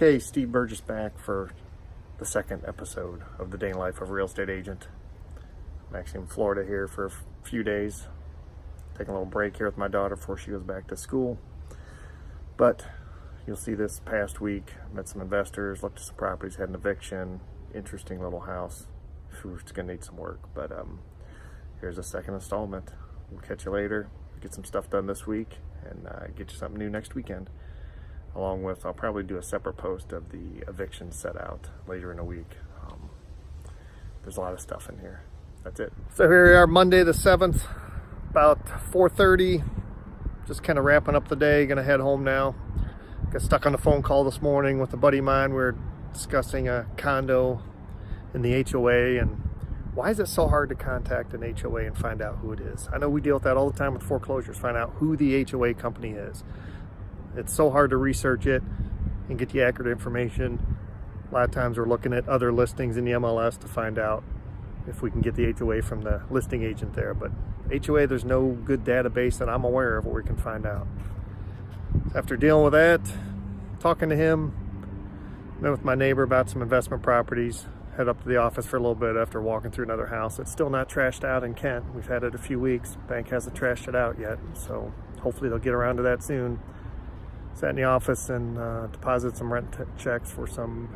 Okay, Steve Burgess back for the second episode of the Day in Life of a Real Estate Agent. I'm actually in Florida here for a few days, taking a little break here with my daughter before she goes back to school. But you'll see this past week, met some investors, looked at some properties, had an eviction, interesting little house. It's gonna need some work, but here's a second installment. We'll catch you later, get some stuff done this week, and get you something new next weekend. Along with, I'll probably do a separate post of the eviction set out later in the week. There's a lot of stuff in here. That's it. So here we are, Monday the 7th, about 4:30. Just kind of wrapping up the day, gonna head home now. Got stuck on a phone call this morning with a buddy of mine. We were discussing a condo in the HOA, and why is it so hard to contact an HOA and find out who it is? I know we deal with that all the time with foreclosures, find out who the HOA company is. It's so hard to research it and get the accurate information. A lot of times we're looking at other listings in the MLS to find out if we can get the HOA from the listing agent there. But HOA, there's no good database that I'm aware of where we can find out. So after dealing with that, talking to him, met with my neighbor about some investment properties, head up to the office for a little bit after walking through another house. It's still not trashed out in Kent. We've had it a few weeks. Bank hasn't trashed it out yet, so hopefully they'll get around to that soon. Sat in the office and deposited some rent checks for some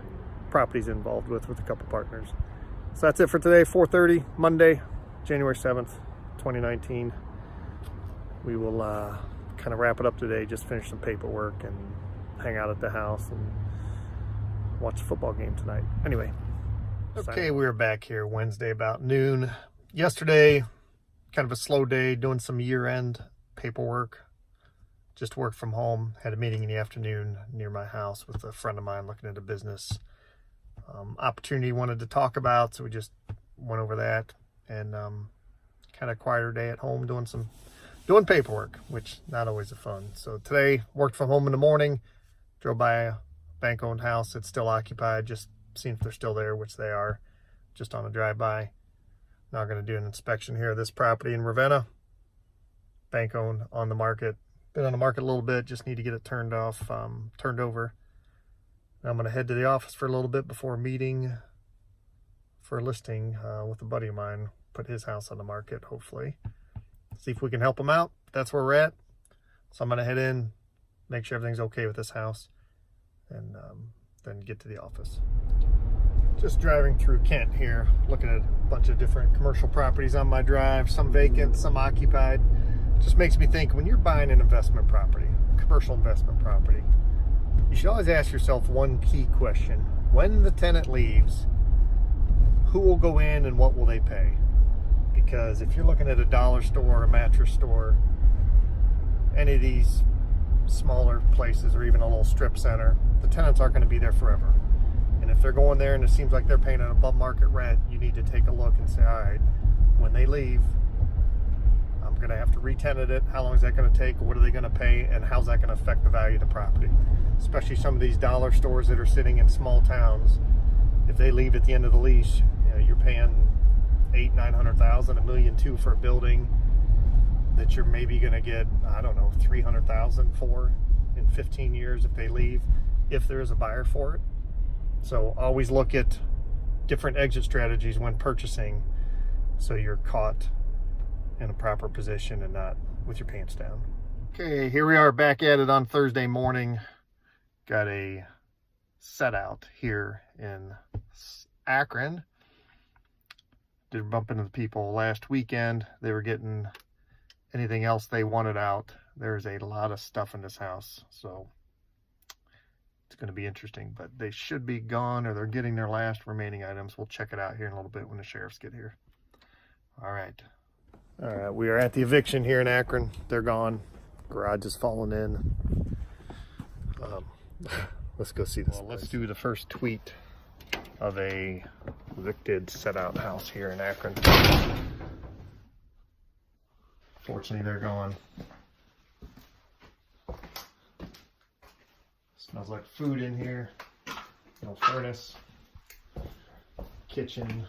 properties involved with a couple partners. So that's it for today, 4:30, Monday, January 7th, 2019. We will kind of wrap it up today, just finish some paperwork and hang out at the house and watch a football game tonight. Anyway. Okay, we're back here Wednesday about noon. Yesterday, kind of a slow day, doing some year-end paperwork. Just worked from home, had a meeting in the afternoon near my house with a friend of mine looking at a business opportunity he wanted to talk about, so we just went over that, and kind of quieter day at home doing paperwork, which not always a fun. So today, worked from home in the morning, drove by a bank-owned house. It's still occupied, just seeing if they're still there, which they are, just on a drive-by. Now going to do an inspection here of this property in Ravenna, bank-owned, on the market. Been on the market a little bit, just need to get it turned over. Now I'm going to head to the office for a little bit before a meeting for a listing with a buddy of mine, put his house on the market, hopefully. See if we can help him out. That's where we're at. So I'm going to head in, make sure everything's okay with this house, and then get to the office. Just driving through Kent here, looking at a bunch of different commercial properties on my drive, some vacant, some occupied. Just makes me think, when you're buying an investment property, commercial investment property, you should always ask yourself one key question. When the tenant leaves, who will go in and what will they pay? Because if you're looking at a dollar store, a mattress store, any of these smaller places, or even a little strip center, the tenants aren't going to be there forever. And if they're going there and it seems like they're paying an above market rent, you need to take a look and say, all right, when they leave, I'm going to have to re-tenant it. How long is that going to take? What are they going to pay? And how's that going to affect the value of the property? Especially some of these dollar stores that are sitting in small towns. If they leave at the end of the lease, you're paying $800,000, $900,000, $1.2 million for a building that you're maybe going to get, I don't know, $300,000 for in 15 years if they leave, if there is a buyer for it. So always look at different exit strategies when purchasing, so you're caught in a proper position and not with your pants down. Okay, here we are back at it on Thursday morning. Got a set out here in Akron. Did bump into the people last weekend. They were getting anything else they wanted out. There's a lot of stuff in this house, so it's going to be interesting, but they should be gone, or they're getting their last remaining items. We'll check it out here in a little bit when the sheriffs get here. All right, we are at the eviction here in Akron. They're gone. Garage is falling in. Let's go see this. Well, let's do the first tweet of a evicted set out house here in Akron. Fortunately, they're gone. Smells like food in here. No furnace. Kitchen.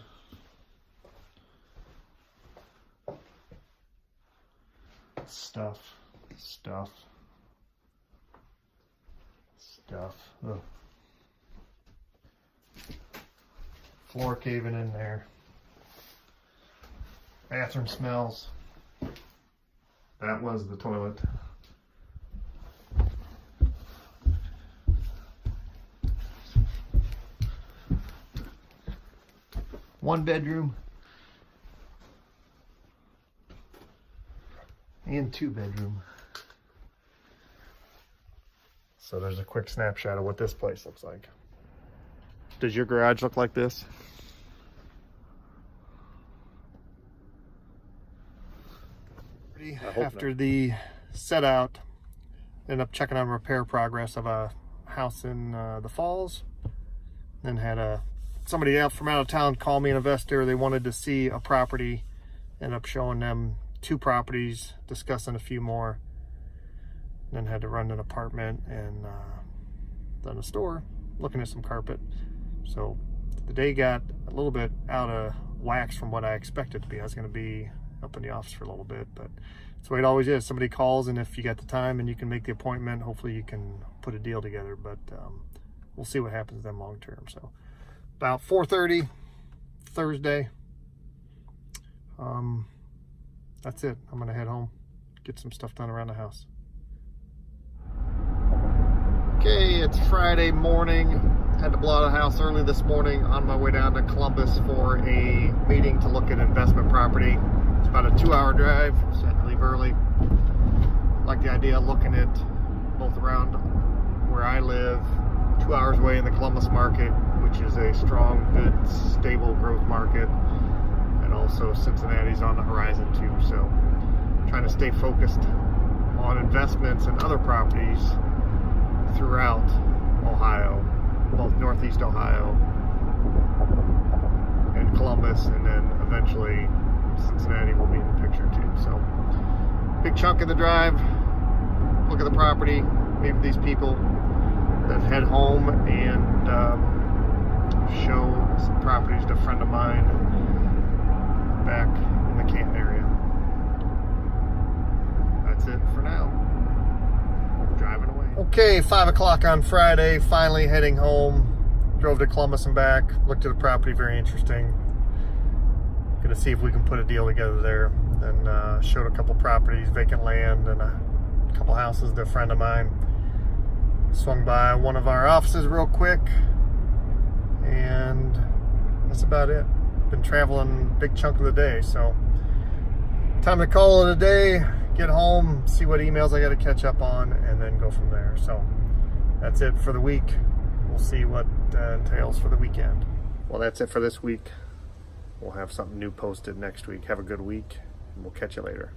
Stuff. Ugh. Floor caving in there. Bathroom smells. That was the toilet. One bedroom and two bedroom. So there's a quick snapshot of what this place looks like. Does your garage look like this? After the set out, ended up checking on repair progress of a house in the Falls. Then had somebody else from out of town call me, an investor. They wanted to see a property. Ended up showing them 2 properties, discussing a few more. Then had to run an apartment and then a store, looking at some carpet. So the day got a little bit out of wax from what I expected to be. I was going to be up in the office for a little bit, but that's the way it always is. Somebody calls, and if you got the time and you can make the appointment, hopefully you can put a deal together. But we'll see what happens then long term. So about 4:30 Thursday. That's it. I'm gonna head home, get some stuff done around the house. Okay, it's Friday morning. Had to blow out of the house early this morning on my way down to Columbus for a meeting to look at investment property. It's about a 2-hour drive, so I had to leave early. Like the idea of looking at both around where I live, 2 hours away in the Columbus market, which is a strong, good, stable growth market, and also Cincinnati's on the horizon too. So trying to stay focused on investments and other properties throughout Ohio, both Northeast Ohio and Columbus, and then eventually Cincinnati will be in the picture too. So big chunk of the drive, look at the property, meet with these people, then head home and show some properties to a friend of mine back in the Canton area. That's it for now. Driving away. Okay, 5 o'clock on Friday, finally heading home. Drove to Columbus and back, looked at the property, very interesting. Gonna see if we can put a deal together there. Then showed a couple properties, vacant land, and a couple houses to a friend of mine. Swung by one of our offices real quick, and that's about it. Been traveling a big chunk of the day, so time to call it a day, get home, see what emails I got to catch up on, and then go from there. So that's it for the week. We'll see what entails for the weekend. Well, that's it for this week. We'll have something new posted next week. Have a good week, and we'll catch you later.